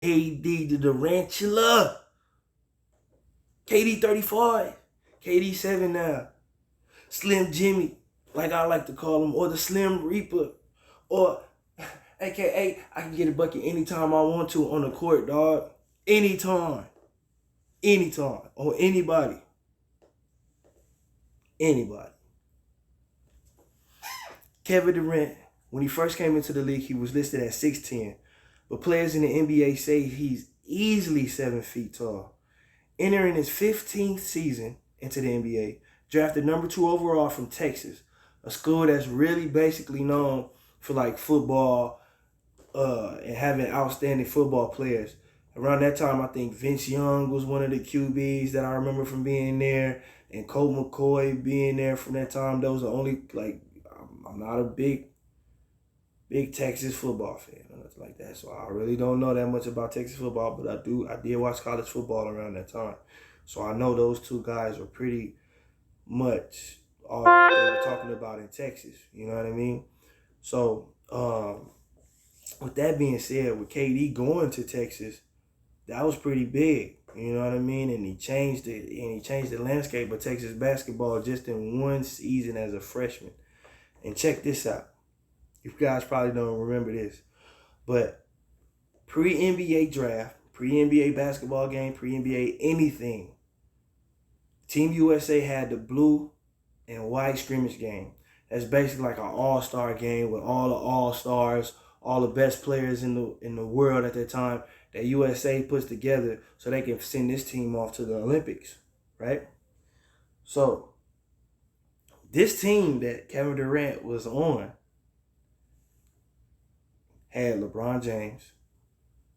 KD the Durantula. KD 35. KD 7 now. Slim Jimmy, like I like to call him, or the Slim Reaper, or AKA I can get a bucket anytime I want to on the court, dog. Anytime. Anytime. Or anybody. Anybody. Kevin Durant, when he first came into the league, he was listed at 6'10". But players in the NBA say he's easily 7 feet tall. Entering his 15th season into the NBA, drafted number 2 overall from Texas, a school that's really basically known for like football and having outstanding football players. Around that time, I think Vince Young was one of the QBs that I remember from being there, and Colt McCoy being there from that time. Those are only, like, I'm not a big Texas football fan or nothing like that, so I really don't know that much about Texas football, but I did watch college football around that time. So I know those two guys were pretty much all they were talking about in Texas. You know what I mean? So, with that being said, with KD going to Texas, that was pretty big. You know what I mean? And he changed it, and he changed the landscape of Texas basketball just in one season as a freshman. And check this out. You guys probably don't remember this, but pre-NBA draft, pre-NBA basketball game, pre-NBA anything, Team USA had the blue and white scrimmage game. That's basically like an all-star game with all the all-stars, all the best players in the world at that time that USA puts together so they can send this team off to the Olympics, right? So this team that Kevin Durant was on had LeBron James,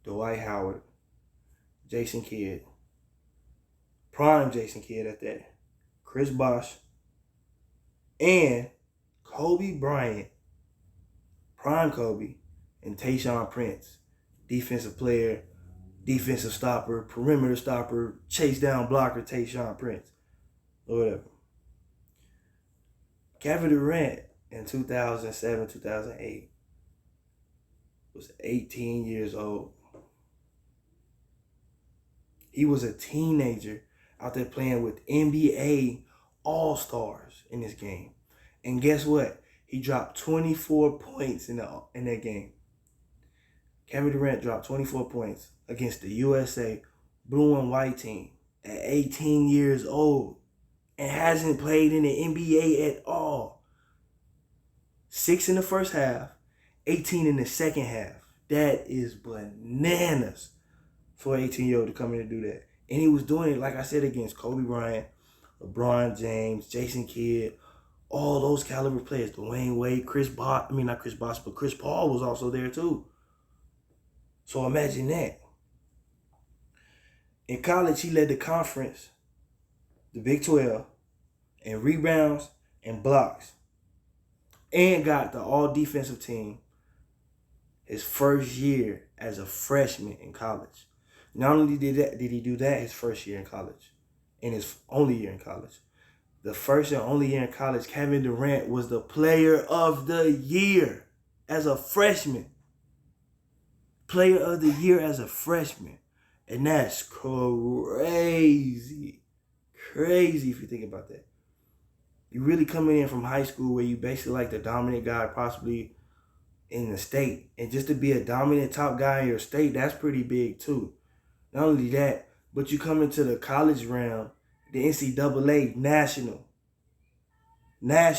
Dwight Howard, Jason Kidd, prime Jason Kidd at that, Chris Bosh, and Kobe Bryant, prime Kobe, and Tayshaun Prince, defensive player, defensive stopper, perimeter stopper, chase down blocker, Tayshaun Prince, or whatever. Kevin Durant in 2007, 2008 was 18 years old. He was a teenager out there playing with NBA All-Stars in this game. And guess what? He dropped 24 points in that game. Kevin Durant dropped 24 points against the USA blue and white team at 18 years old and hasn't played in the NBA at all. 6 in the first half, 18 in the second half. That is bananas for an 18-year-old to come in and do that. And he was doing it, like I said, against Kobe Bryant, LeBron James, Jason Kidd, all those caliber players. Dwayne Wade, Chris Paul was also there too. So imagine that. In college, he led the conference, the Big 12, in rebounds and blocks, and got the all-defensive team his first year as a freshman in college. Not only did he do that his first year in college, and his only year in college, the first and only year in college, Kevin Durant was the player of the year as a freshman. Player of the year as a freshman. And that's crazy. Crazy if you think about that. You really coming in from high school where you basically like the dominant guy possibly in the state. And just to be a dominant top guy in your state, that's pretty big too. Not only that, but you come into the college round, the NCAA national. Not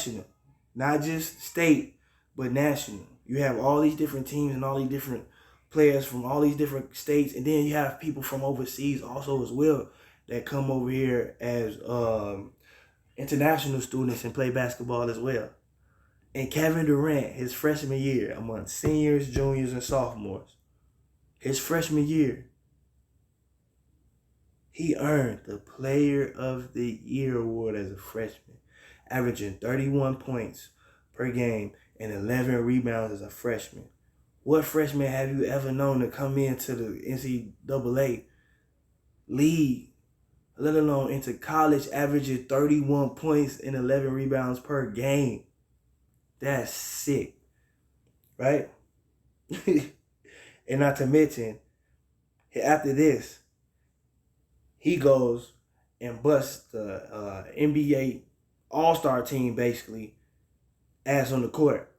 just state, but national. You have all these different teams and all these different players from all these different states, and then you have people from overseas also as well that come over here as international students and play basketball as well. And Kevin Durant, his freshman year, among seniors, juniors, and sophomores, his freshman year, he earned the Player of the Year award as a freshman, averaging 31 points per game and 11 rebounds as a freshman. What freshman have you ever known to come into the NCAA league, let alone into college, averaging 31 points and 11 rebounds per game? That's sick, right? And not to mention, After this, he goes and busts the NBA All-Star team basically ass on the court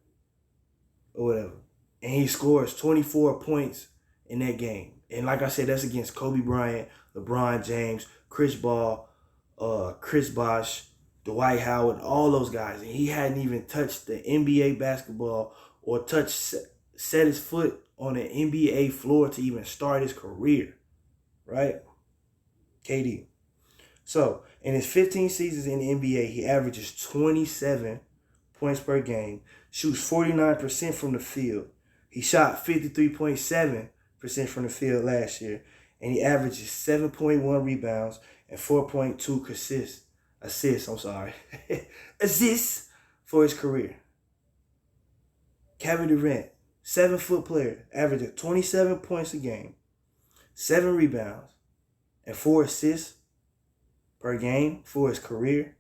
or whatever. And he scores 24 points in that game. And like I said, that's against Kobe Bryant, LeBron James, Chris Paul, Chris Bosh, Dwight Howard, all those guys. And he hadn't even touched the NBA basketball or set his foot on an NBA floor to even start his career, right? KD. So, in his 15 seasons in the NBA, he averages 27 points per game, shoots 49% from the field. He shot 53.7% from the field last year, and he averages 7.1 rebounds and 4.2 assists for his career. Kevin Durant, 7-foot player, averaging 27 points a game, 7 rebounds, and 4 assists per game for his career.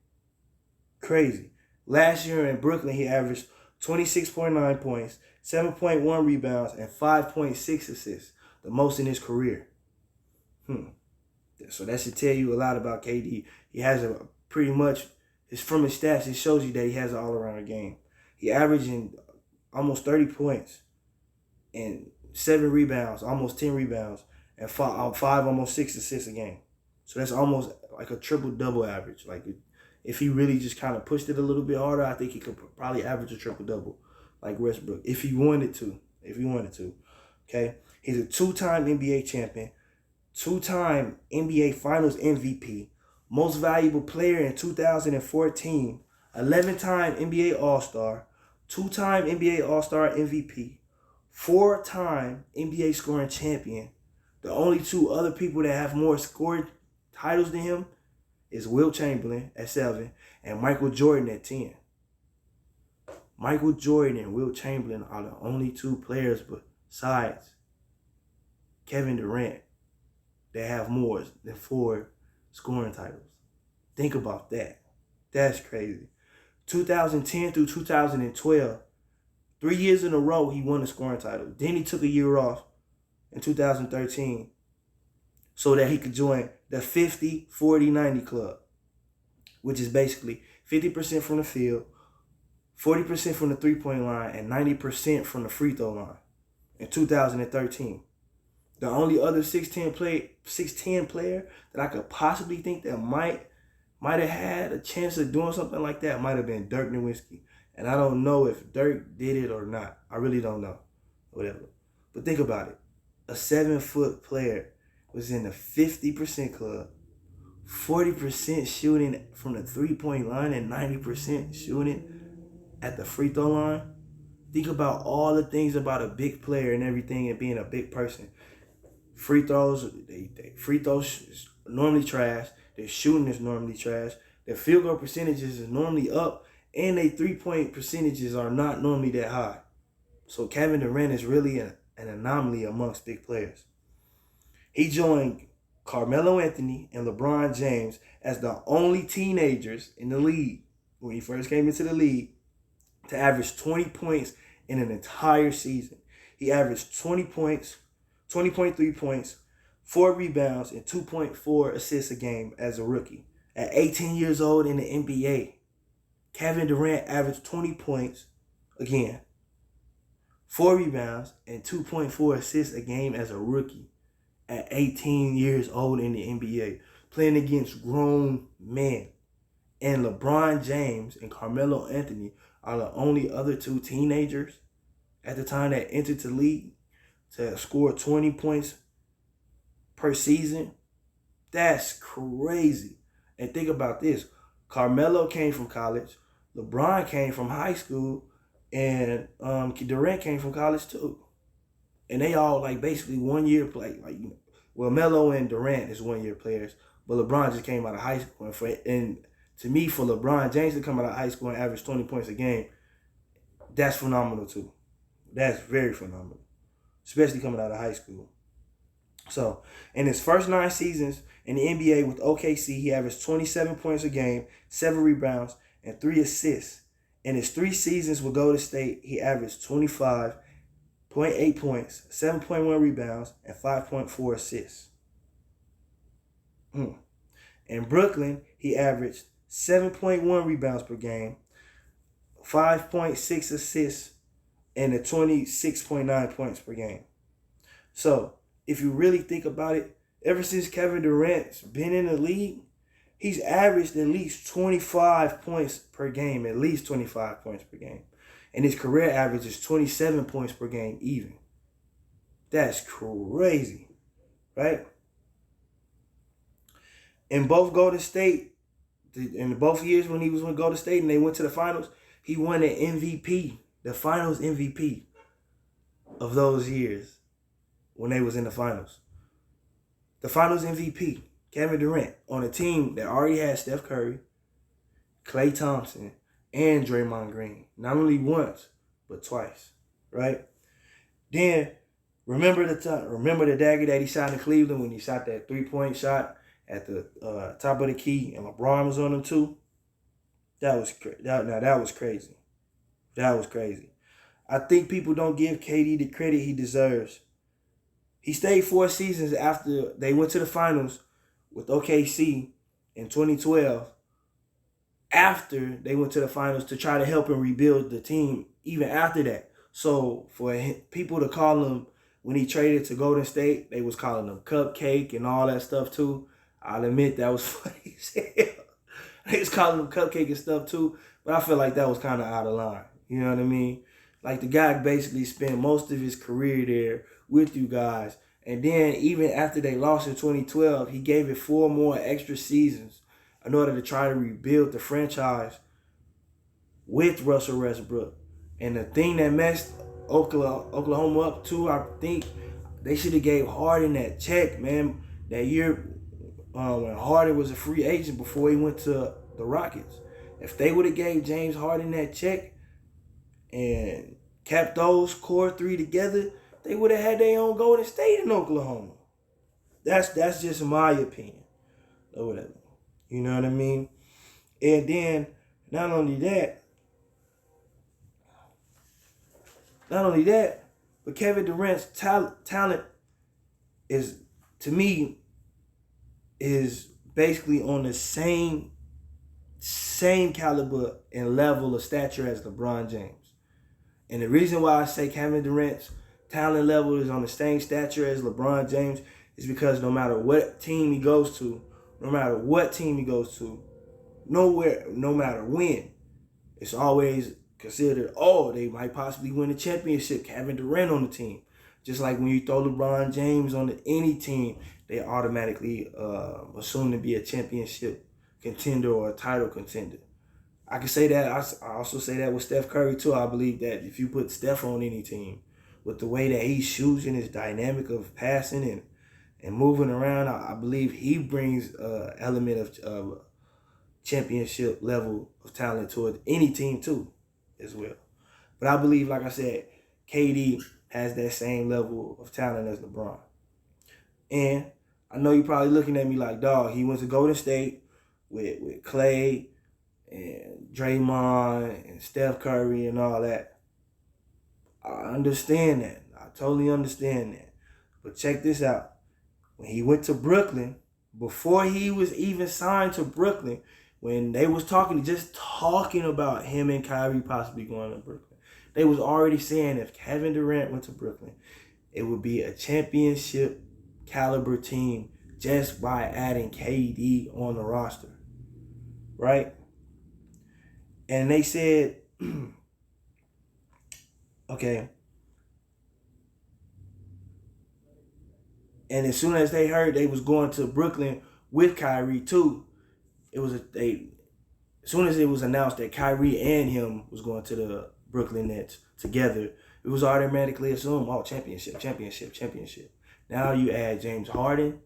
Crazy. Last year in Brooklyn, he averaged 26.9 points, 7.1 rebounds, and 5.6 assists, the most in his career. So that should tell you a lot about KD. He has a pretty much, from his stats, it shows you that he has an all-around game. He averaging almost 30 points and 7 rebounds, almost 10 rebounds, and 5 almost 6 assists a game. So that's almost like a triple-double average. Like, if he really just kind of pushed it a little bit harder, I think he could probably average a triple-double like Westbrook, if he wanted to. Okay? He's a 2-time NBA champion, 2-time NBA Finals MVP, most valuable player in 2014, 11-time NBA All-Star, 2-time NBA All-Star MVP, 4-time NBA scoring champion. The only 2 other people that have more scored titles than him is Wilt Chamberlain at 7 and Michael Jordan at 10. Michael Jordan and Wilt Chamberlain are the only 2 players besides Kevin Durant that have more than 4 scoring titles. Think about that. That's crazy. 2010 through 2012, 3 years in a row, he won the scoring title. Then he took a year off in 2013 so that he could join the 50-40-90 club, which is basically 50% from the field, 40% from the three-point line, and 90% from the free throw line in 2013. The only other 6'10 player that I could possibly think that might have had a chance of doing something like that might have been Dirk Nowitzki. And I don't know if Dirk did it or not. I really don't know. Whatever. But think about it. A 7-foot player was in the 50% club, 40% shooting from the three-point line, and 90% shooting at the free throw line. Think about all the things about a big player and everything and being a big person. Free throws is normally trash. Their shooting is normally trash. Their field goal percentages is normally up, and their three-point percentages are not normally that high. So Kevin Durant is really an anomaly amongst big players. He joined Carmelo Anthony and LeBron James as the only teenagers in the league when he first came into the league to average 20 points in an entire season. He averaged 20 points, 20.3 points, 4 rebounds, and 2.4 assists a game as a rookie. At 18 years old in the NBA, Kevin Durant averaged 20 points, again, 4 rebounds, and 2.4 assists a game as a rookie at 18 years old in the NBA, playing against grown men. And LeBron James and Carmelo Anthony are the only other 2 teenagers at the time that entered the league to score 20 points per season. That's crazy. And think about this. Carmelo came from college. LeBron came from high school. And Durant came from college too. And they all basically 1 year play. Melo and Durant is 1 year players. But LeBron just came out of high school. And to me, for LeBron James to come out of high school and average 20 points a game, that's phenomenal too. That's very phenomenal. Especially coming out of high school. So, in his first 9 seasons in the NBA with OKC, he averaged 27 points a game, 7 rebounds, and 3 assists. In his 3 seasons with Golden State, he averaged 25, 0.8 points, 7.1 rebounds, and 5.4 assists. In Brooklyn, he averaged 7.1 rebounds per game, 5.6 assists, and 26.9 points per game. So, if you really think about it, ever since Kevin Durant's been in the league, he's averaged at least 25 points per game, at least 25 points per game. And his career average is 27 points per game even. That's crazy, right? In both Golden State, in both years when he was with Golden State and they went to the finals, he won an MVP, the finals MVP of those years when they was in the finals. The finals MVP, Kevin Durant, on a team that already had Steph Curry, Klay Thompson, and Draymond Green. Not only once, but twice, right? Then, remember the dagger that he shot in Cleveland when he shot that three-point shot at the top of the key and LeBron was on him too? That was crazy. That was crazy. I think people don't give KD the credit he deserves. He stayed 4 seasons after they went to the finals with OKC in 2012. After they went to the finals to try to help him rebuild the team even after that. So for people to call him, when he traded to Golden State, they was calling him Cupcake and all that stuff too. I'll admit that was funny as hell. They was calling him Cupcake and stuff too, but I feel like that was kind of out of line. You know what I mean? Like the guy basically spent most of his career there with you guys. And then even after they lost in 2012, he gave it 4 more extra seasons in order to try to rebuild the franchise with Russell Westbrook. And the thing that messed Oklahoma up too, I think they should have gave Harden that check, man, that year when Harden was a free agent before he went to the Rockets. If they would have gave James Harden that check and kept those core 3 together, they would have had their own Golden State in Oklahoma. That's just my opinion. Or whatever. You know what I mean? And then, not only that, but Kevin Durant's talent is, to me, is basically on the same caliber and level of stature as LeBron James. And the reason why I say Kevin Durant's talent level is on the same stature as LeBron James is because no matter what team he goes to, no matter when, it's always considered, they might possibly win a championship. Kevin Durant on the team. Just like when you throw LeBron James on any team, they automatically assume to be a championship contender or a title contender. I can say that. I also say that with Steph Curry too. I believe that if you put Steph on any team, with the way that he shoots and his dynamic of passing and moving around, I believe he brings an element of championship level of talent towards any team too, as well. But I believe, like I said, KD has that same level of talent as LeBron. And I know you're probably looking at me like, dog, he went to Golden State with Klay and Draymond and Steph Curry and all that. I understand that. I totally understand that. But check this out. When he went to Brooklyn, before he was even signed to Brooklyn, when they was just talking about him and Kyrie possibly going to Brooklyn, they was already saying if Kevin Durant went to Brooklyn, it would be a championship caliber team just by adding KD on the roster. Right? And they said, okay. And as soon as they heard they was going to Brooklyn with Kyrie too, as soon as it was announced that Kyrie and him was going to the Brooklyn Nets together, it was automatically assumed, championship. Now you add James Harden,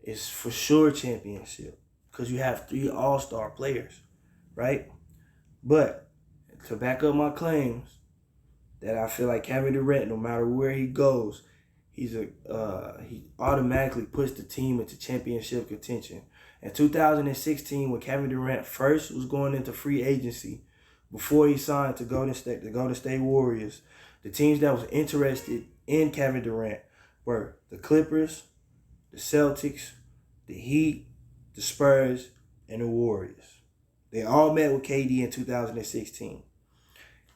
it's for sure championship because you have 3 all-star players, right? But to back up my claims, that I feel like Kevin Durant, no matter where he goes, he automatically puts the team into championship contention. In 2016, when Kevin Durant first was going into free agency, before he signed to the Golden State Warriors, The teams that was interested in Kevin Durant were the Clippers, the Celtics, the Heat, the Spurs, and the Warriors. They all met with KD in 2016.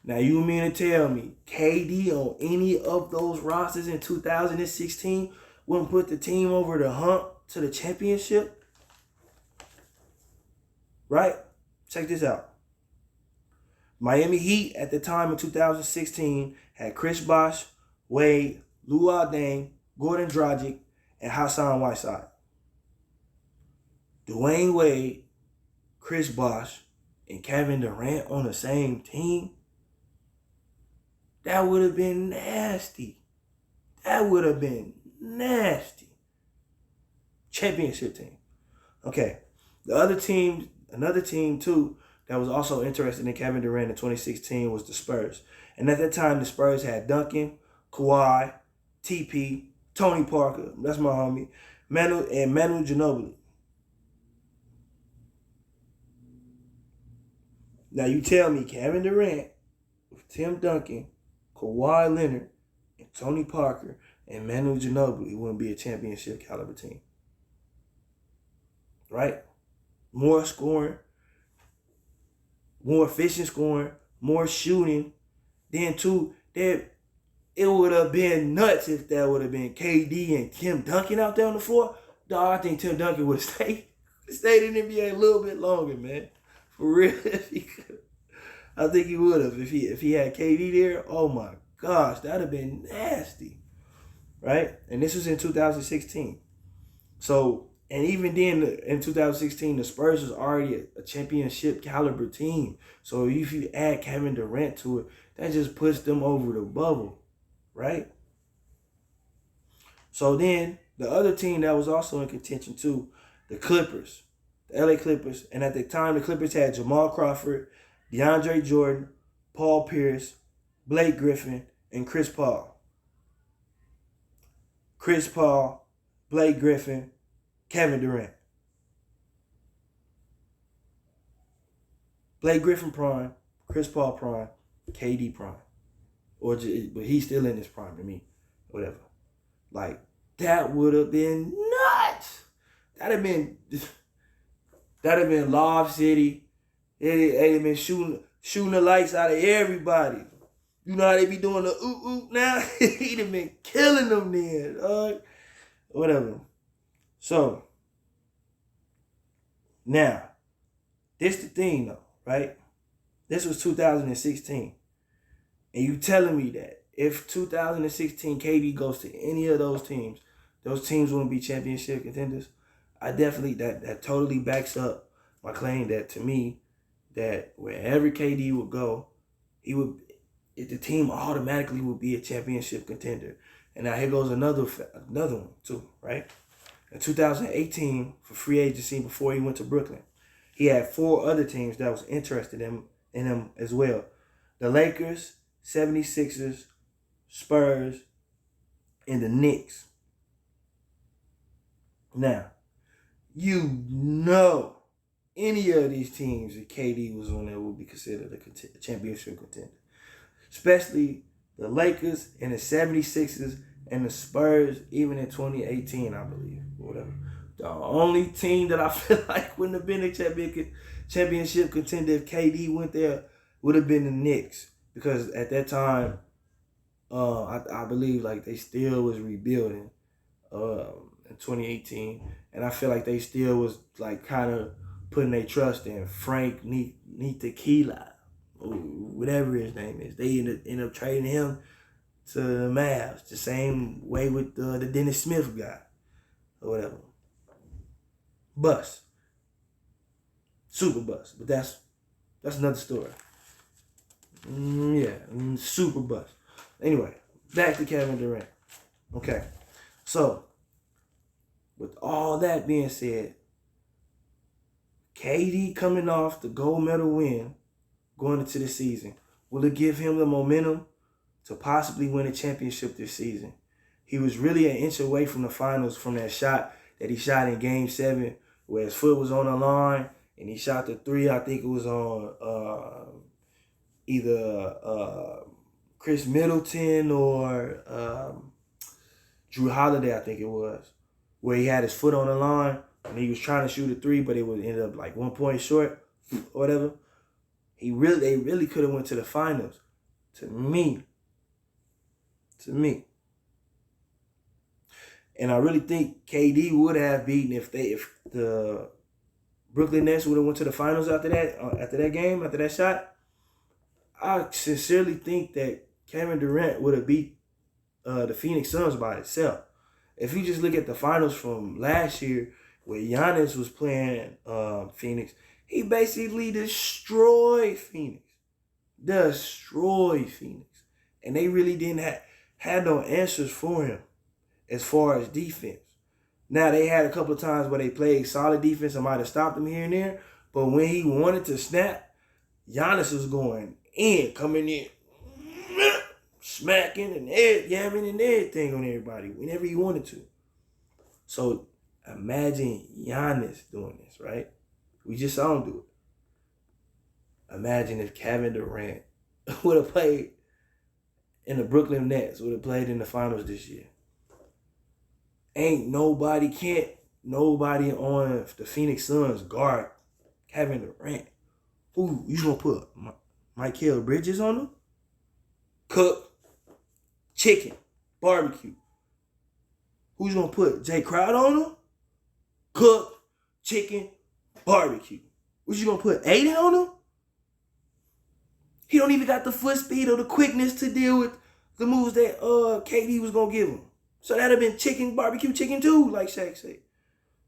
Now you mean to tell me KD on any of those rosters in 2016 wouldn't put the team over the hump to the championship? Right? Check this out. Miami Heat at the time of 2016 had Chris Bosh, Wade, Luol Deng, Gordon Dragic, and Hassan Whiteside. Dwayne Wade, Chris Bosh, and Kevin Durant on the same team? That would have been nasty. That would have been nasty. Championship team. Okay. Another team too, that was also interested in Kevin Durant in 2016 was the Spurs. And at that time, the Spurs had Duncan, Kawhi, TP, Tony Parker, that's my homie, Manu Ginobili. Now you tell me Kevin Durant with Tim Duncan, Kawhi Leonard, and Tony Parker, and Manu Ginobili wouldn't be a championship caliber team. Right? More scoring, more efficient scoring, more shooting. Then too, it would have been nuts if that would have been KD and Tim Duncan out there on the floor. Dog, I think Tim Duncan would have stayed in the NBA a little bit longer, man. For real, if he could. I think he would have if he had KD there. Oh my gosh, that'd have been nasty, right? And this was in 2016. So, and even then in 2016, the Spurs was already a championship caliber team. So if you add Kevin Durant to it, that just puts them over the bubble, right? So then the other team that was also in contention too, the Clippers. The LA Clippers, and at the time, the Clippers had Jamal Crawford, DeAndre Jordan, Paul Pierce, Blake Griffin, and Chris Paul. Chris Paul, Blake Griffin, Kevin Durant. Blake Griffin prime, Chris Paul prime, KD prime. But he's still in his prime to me. Whatever. Like, that would have been nuts. That'd have been Lob City. They'd have been shooting the lights out of everybody. You know how they be doing the oop now? He'd have been killing them then. Whatever. So, now, this the thing though, right? This was 2016. And you telling me that if 2016 KD goes to any of those teams wouldn't be championship contenders? I definitely, that totally backs up my claim that to me, that wherever KD would go, the team automatically would be a championship contender. And now here goes another one too, right? In 2018, for free agency before he went to Brooklyn, he had 4 other teams that was interested in him as well. The Lakers, 76ers, Spurs, and the Knicks. Now, you know, any of these teams that KD was on there would be considered a championship contender. Especially the Lakers and the 76ers and the Spurs, even in 2018, I believe, or whatever. The only team that I feel like wouldn't have been a championship contender if KD went there would have been the Knicks. Because at that time, I believe like they still was rebuilding in 2018. And I feel like they still was like kind of putting their trust in Frank Ntilikina, or whatever his name is. They end up trading him to the Mavs, the same way with the Dennis Smith guy, or whatever. Bust. Super bust. But that's another story. Super bust. Anyway, back to Kevin Durant. Okay. So, with all that being said, KD coming off the gold medal win going into the season, will it give him the momentum to possibly win a championship this season? He was really an inch away from the finals from that shot that he shot in Game 7 where his foot was on the line and he shot the 3. I think it was on either Chris Middleton or Drew Holiday, I think it was, where he had his foot on the line and he was trying to shoot a three, but it would end up like 1 point short or whatever. They really could have went to the finals. To me. And I really think KD would have beaten if the Brooklyn Nets would have went to the finals after that game, after that shot. I sincerely think that Kevin Durant would have beat the Phoenix Suns by itself. If you just look at the finals from last year, where Giannis was playing Phoenix, he basically destroyed Phoenix. And they really didn't have no answers for him as far as defense. Now, they had a couple of times where they played solid defense and might have stopped him here and there, but when he wanted to snap, Giannis was going in, coming in, smacking and yamming and everything on everybody whenever he wanted to. So imagine Giannis doing this, right? We just saw him do it. Imagine if Kevin Durant would have played in the Brooklyn Nets, would have played in the finals this year. Nobody on the Phoenix Suns guard Kevin Durant. Who you gonna put? Mikal Bridges on him? Cook, chicken, barbecue. Who's gonna put Jay Crowder on him? Cook, chicken, barbecue. What you gonna put Aiden on him? He don't even got the foot speed or the quickness to deal with the moves that KD was gonna give him. So that'd have been chicken, barbecue chicken too, like Shaq said.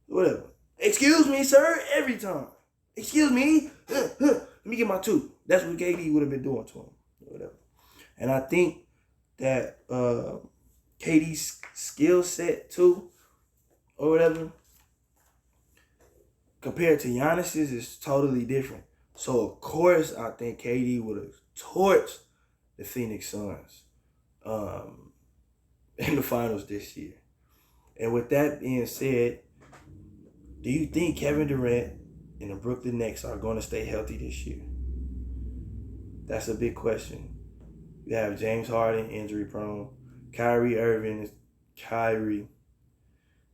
Whatever. Excuse me, sir, every time. Excuse me. Let me get my two. That's what KD would have been doing to him. Whatever. And I think that KD's skill set too, or whatever, compared to Giannis's is totally different. So of course I think KD would have torched the Phoenix Suns in the finals this year. And with that being said, do you think Kevin Durant and the Brooklyn Nets are going to stay healthy this year? That's a big question. You have James Harden, injury prone. Kyrie Irving is Kyrie.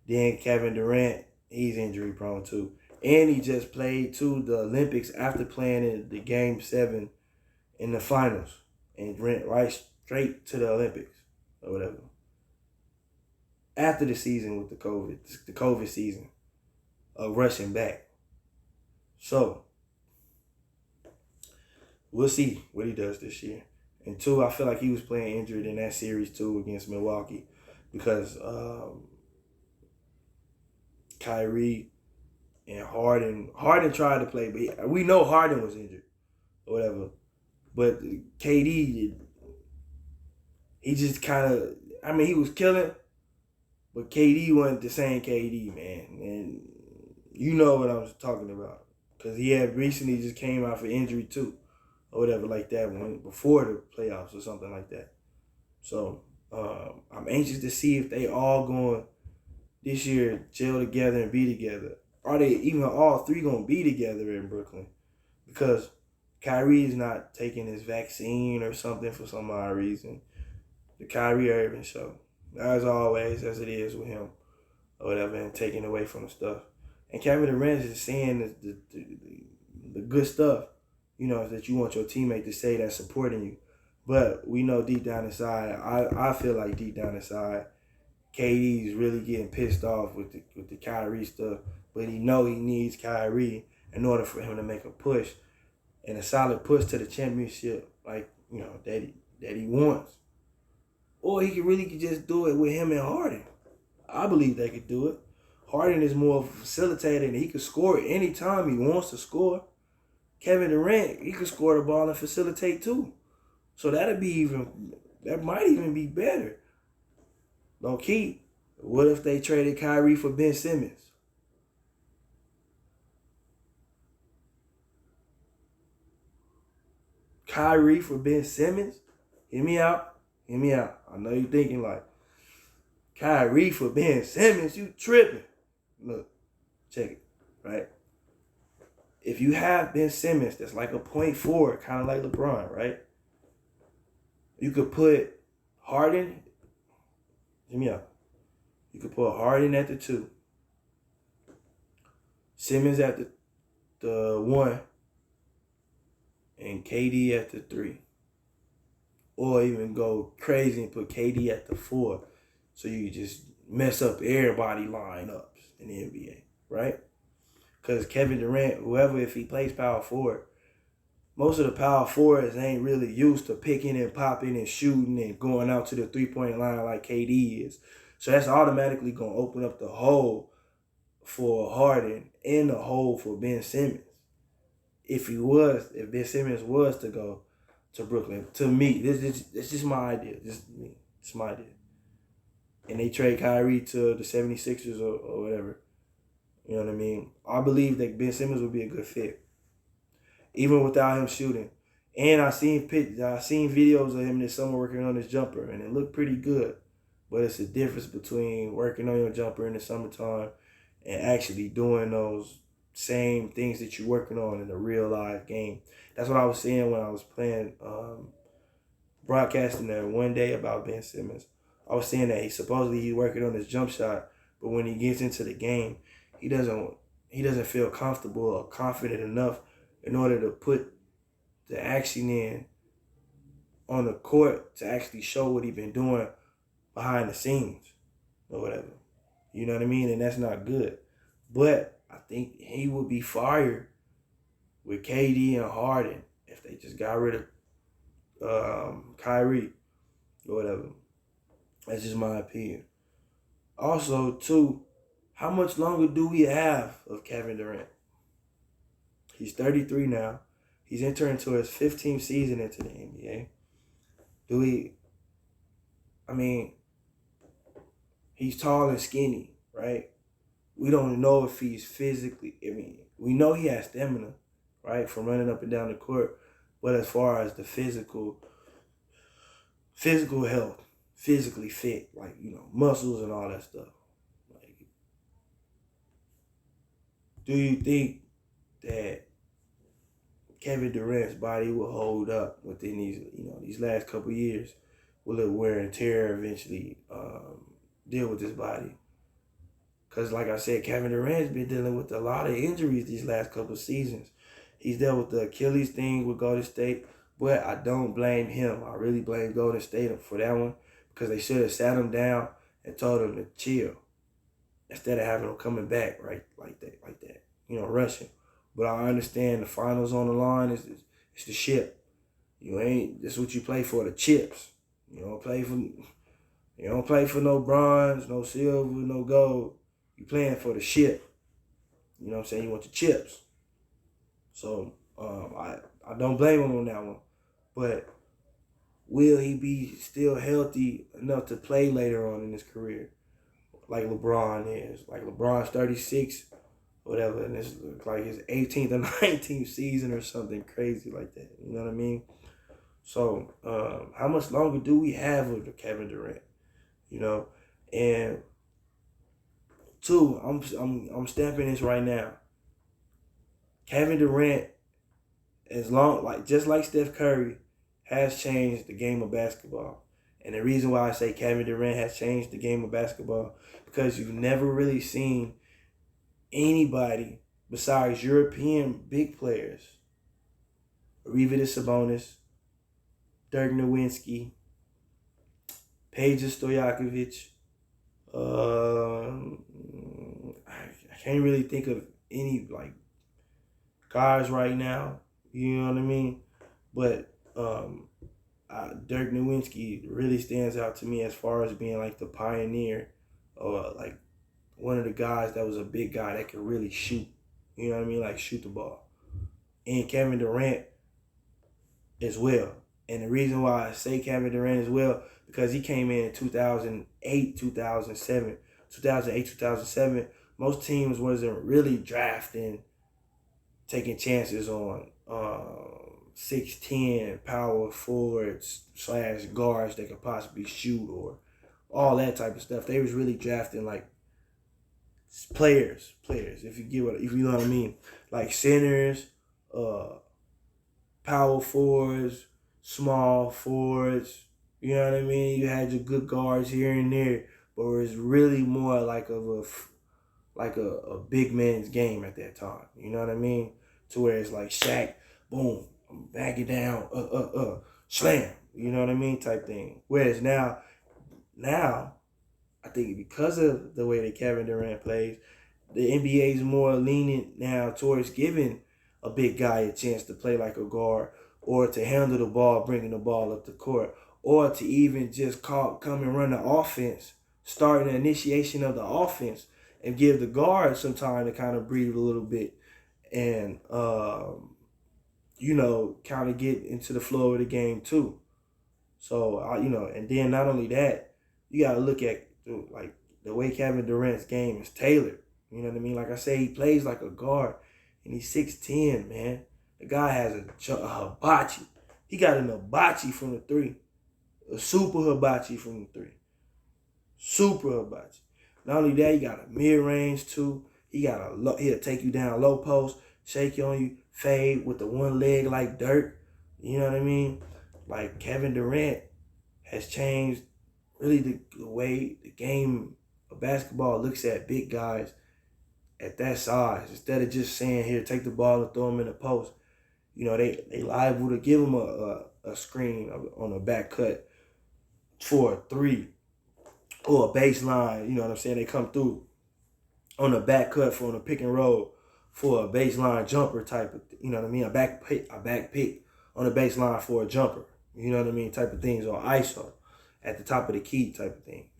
Then Kevin Durant, he's injury prone too. And he just played the Olympics after playing in the Game 7 in the finals. And went right straight to the Olympics or whatever. After the season with the COVID season of rushing back. So, we'll see what he does this year. And two, I feel like he was playing injured in that series too against Milwaukee because Kyrie and Harden tried to play, but we know Harden was injured or whatever. But KD, he just kind of, he was killing, but KD wasn't the same KD, man. And you know what I'm talking about because he had recently just came out for injury too or whatever like that before the playoffs or something like that. So I'm anxious to see if they all going this year gel together and be together. Are they even all three going to be together in Brooklyn? Because Kyrie is not taking his vaccine or something for some odd reason. The Kyrie Irving show. As always, as it is with him or whatever, and taking away from the stuff. And Kevin Durant is saying the good stuff, that you want your teammate to say that's supporting you. But we know deep down inside, I feel like deep down inside, KD's really getting pissed off with the Kyrie stuff. But he needs Kyrie in order for him to make a push and a solid push to the championship, like, that he wants. Or he could really just do it with him and Harden. I believe they could do it. Harden is more of a facilitator and he could score anytime he wants to score. Kevin Durant, he could score the ball and facilitate too. So that might even be better. Low key, what if they traded Kyrie for Ben Simmons? Kyrie for Ben Simmons? Hear me out. I know you're thinking like, Kyrie for Ben Simmons, you tripping. Look, check it, right? If you have Ben Simmons that's like a point forward, kind of like LeBron, right? You could put Harden, hear me out. You could put Harden at the 2, Simmons at the 1, and KD at the 3. Or even go crazy and put KD at the 4. So you just mess up everybody lineups in the NBA, right? Because Kevin Durant, whoever, if he plays power forward, most of the power forwards ain't really used to picking and popping and shooting and going out to the three-point line like KD is. So that's automatically going to open up the hole for Harden and the hole for Ben Simmons. If Ben Simmons was to go to Brooklyn, to me, this is just my idea. It's my idea. And they trade Kyrie to the 76ers or whatever. You know what I mean? I believe that Ben Simmons would be a good fit, even without him shooting. And I seen videos of him this summer working on his jumper, and it looked pretty good. But it's a difference between working on your jumper in the summertime and actually doing those same things that you're working on in a real live game. That's what I was saying when I was playing, broadcasting that one day about Ben Simmons. I was saying that he's working on his jump shot, but when he gets into the game, he doesn't feel comfortable or confident enough in order to put the action in on the court to actually show what he's been doing behind the scenes or whatever. You know what I mean? And that's not good. But I think he would be fired with KD and Harden if they just got rid of Kyrie or whatever. That's just my opinion. Also, too, how much longer do we have of Kevin Durant? He's 33 now. He's entering into his 15th season into the NBA. He's tall and skinny, right? We don't know if he's physically, we know he has stamina, right, from running up and down the court. But as far as the physical health, physically fit, like, muscles and all that stuff. Like, do you think that Kevin Durant's body will hold up within these last couple of years? Will it wear and tear eventually deal with his body? Because like I said, Kevin Durant's been dealing with a lot of injuries these last couple of seasons. He's dealt with the Achilles thing with Golden State, but I don't blame him. I really blame Golden State for that one, because they should have sat him down and told him to chill instead of having him coming back right like that, rushing. But I understand the finals on the line is the ship. That's what you play for, the chips. You don't play for no bronze, no silver, no gold. You playing for the ship. You know what I'm saying? You want the chips. So I don't blame him on that one. But will he be still healthy enough to play later on in his career? Like LeBron is. Like LeBron's 36, whatever, and it's like his 18th or 19th season or something crazy like that. You know what I mean? So how much longer do we have with Kevin Durant? And two, I'm stamping this right now. Kevin Durant, just like Steph Curry, has changed the game of basketball. And the reason why I say Kevin Durant has changed the game of basketball, because you've never really seen anybody besides European big players, Arvydas Sabonis, Dirk Nowitzki, Peja Stojakovic. I can't really think of any guys right now. You know what I mean? But Dirk Nowitzki really stands out to me as far as being like the pioneer, or like one of the guys that was a big guy that could really shoot. You know what I mean? Like shoot the ball. And Kevin Durant as well. And the reason why I say Kevin Durant as well, because he came in 2008, 2007. Most teams wasn't really drafting, taking chances on 6'10" power forwards / guards that could possibly shoot or all that type of stuff. They was really drafting like players, if you know what I mean, like centers, power forwards, small forwards. You know what I mean? You had your good guards here and there, but it was really more like a big man's game at that time. You know what I mean? To where it's like Shaq, boom, back it down, slam. You know what I mean? Type thing. Whereas now, I think because of the way that Kevin Durant plays, the NBA is more lenient now towards giving a big guy a chance to play like a guard or to handle the ball, bringing the ball up the court, or to even just come and run the offense, start the initiation of the offense and give the guard some time to kind of breathe a little bit and, kind of get into the flow of the game too. So, and then not only that, you got to look at like the way Kevin Durant's game is tailored. You know what I mean? Like I say, he plays like a guard, and he's 6'10", man. The guy has a hibachi. He got an hibachi from the three. A super hibachi from the three. Super hibachi. Not only that, he got a mid-range too. He'll take you down low post, shake you on you, fade with the one leg like dirt. You know what I mean? Like Kevin Durant has changed really the way the game of basketball looks at big guys at that size. Instead of just saying, here, take the ball and throw him in the post. They liable to give him a screen on a back cut for a three or a baseline. You know what I'm saying? They come through on a back cut for a pick and roll for a baseline jumper type of, you know what I mean? A back pick on a baseline for a jumper. You know what I mean? Type of things, or ISO at the top of the key type of things,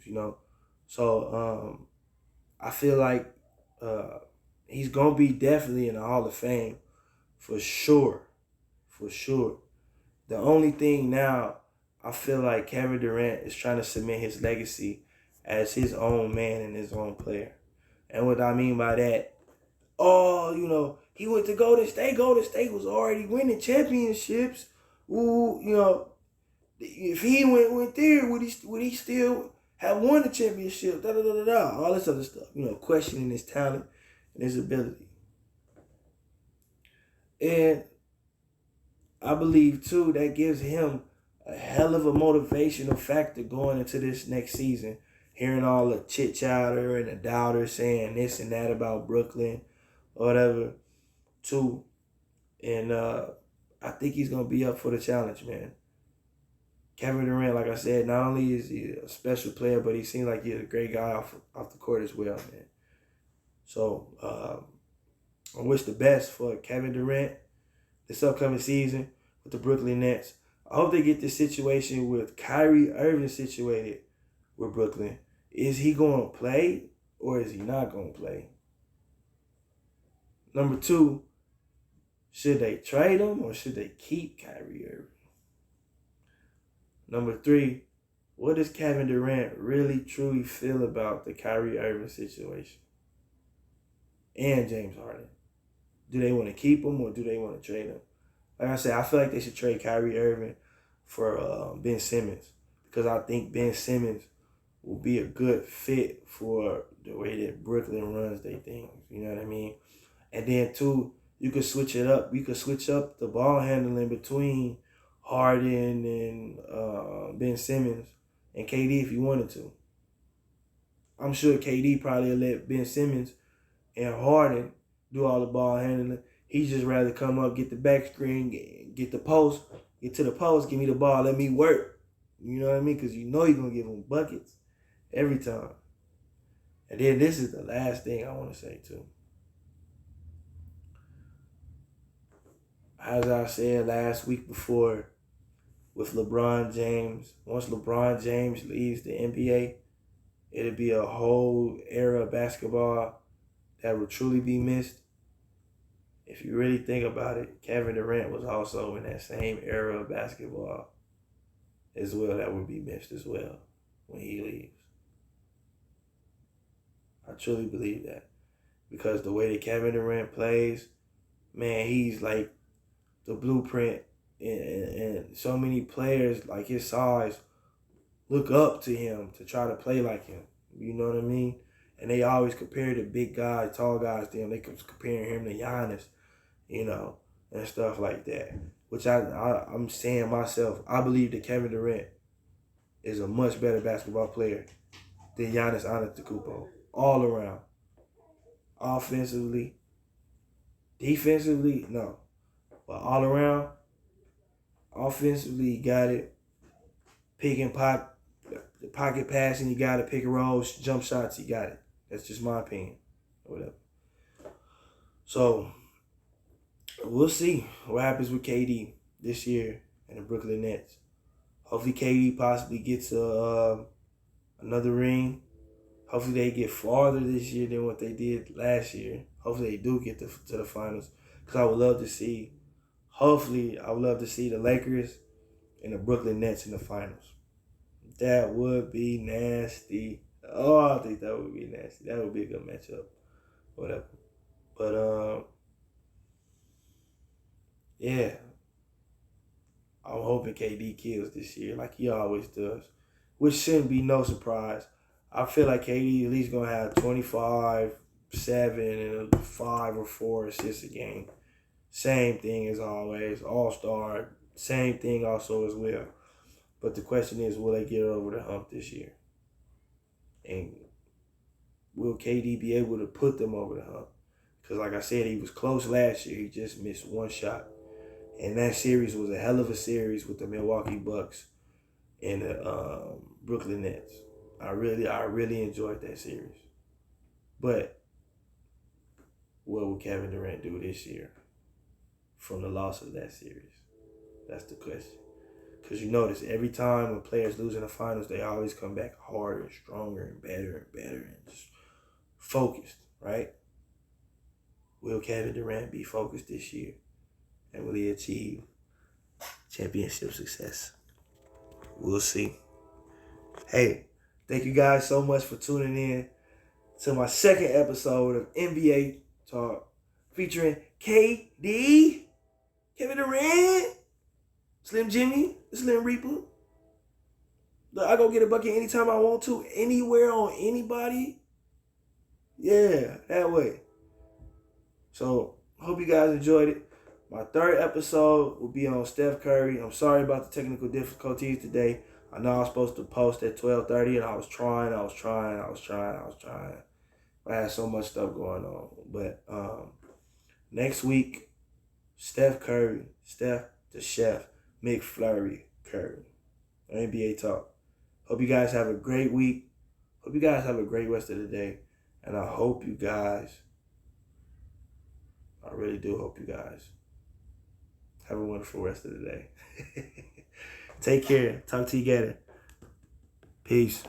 So I feel like he's going to be definitely in the Hall of Fame for sure. For sure. The only thing now, I feel like Kevin Durant is trying to cement his legacy as his own man and his own player. And what I mean by that, he went to Golden State. Golden State was already winning championships. If he went there, would he still have won the championship? All this other stuff. Questioning his talent and his ability. And I believe too that gives him a hell of a motivational factor going into this next season. Hearing all the chit chatter and the doubters saying this and that about Brooklyn or whatever, too. And I think he's gonna be up for the challenge, man. Kevin Durant, like I said, not only is he a special player, but he seems like he's a great guy off the court as well, man. So I wish the best for Kevin Durant this upcoming season with the Brooklyn Nets. I hope they get this situation with Kyrie Irving situated with Brooklyn. Is he going to play or is he not going to play? Number 2, should they trade him or should they keep Kyrie Irving? Number 3, what does Kevin Durant really truly feel about the Kyrie Irving situation? And James Harden. Do they want to keep him or do they want to trade him? Like I said, I feel like they should trade Kyrie Irving for Ben Simmons, because I think Ben Simmons will be a good fit for the way that Brooklyn runs their things. You know what I mean? And then, too, you could switch it up. You could switch up the ball handling between Harden and Ben Simmons and KD if you wanted to. I'm sure KD probably will let Ben Simmons and Harden do all the ball handling. He'd just rather come up, get the back screen, get the post, get to the post, give me the ball, let me work. You know what I mean? Because you're going to give him buckets every time. And then this is the last thing I want to say, too. As I said last week before, with LeBron James, once LeBron James leaves the NBA, it'll be a whole era of basketball that will truly be missed. If you really think about it, Kevin Durant was also in that same era of basketball as well that would be missed as well when he leaves. I truly believe that. Because the way that Kevin Durant plays, man, he's like the blueprint. And so many players like his size look up to him to try to play like him. You know what I mean? And they always compare the big guys, tall guys to him. They keep comparing him to Giannis, and stuff like that. which I'm saying myself, I believe that Kevin Durant is a much better basketball player than Giannis Antetokounmpo. All around. Offensively, defensively, no. But all around, offensively, he got it. Pick and pop, the pocket passing, you got it. Pick and rolls, jump shots, you got it. That's just my opinion. Whatever. So, we'll see what happens with KD this year and the Brooklyn Nets. Hopefully KD possibly gets another ring. Hopefully they get farther this year than what they did last year. Hopefully they do get to the finals. Because I would love to see, hopefully I would love to see the Lakers and the Brooklyn Nets in the finals. That would be nasty. Oh, I think that would be nasty. That would be a good matchup. Whatever. But, yeah. I'm hoping KD kills this year like he always does. Which shouldn't be no surprise. I feel like KD at least going to have 25, 7, and 5 or 4 assists a game. Same thing as always. All-star. Same thing also as well. But the question is, will they get over the hump this year? And will KD be able to put them over the hump? Because like I said, he was close last year. He just missed one shot. And that series was a hell of a series with the Milwaukee Bucks and the Brooklyn Nets. I really enjoyed that series. But what will Kevin Durant do this year from the loss of that series? That's the question. Because you notice every time when players lose in the finals, they always come back harder and stronger and better and just focused, right? Will Kevin Durant be focused this year? And will he achieve championship success? We'll see. Hey, thank you guys so much for tuning in to my second episode of NBA Talk featuring KD, Kevin Durant, Slim Jimmy, Slim Reaper. Look, I go get a bucket anytime I want to, anywhere on anybody. Yeah, that way. So, hope you guys enjoyed it. My third episode will be on Steph Curry. I'm sorry about the technical difficulties today. I know I was supposed to post at 12:30, and I was trying. I had so much stuff going on. But next week, Steph Curry, Steph the Chef, McFlurry Curry, NBA Talk. Hope you guys have a great week. Hope you guys have a great rest of the day. And I hope you guys, I really do hope you guys have a wonderful rest of the day. Take care. Talk to you later. Peace.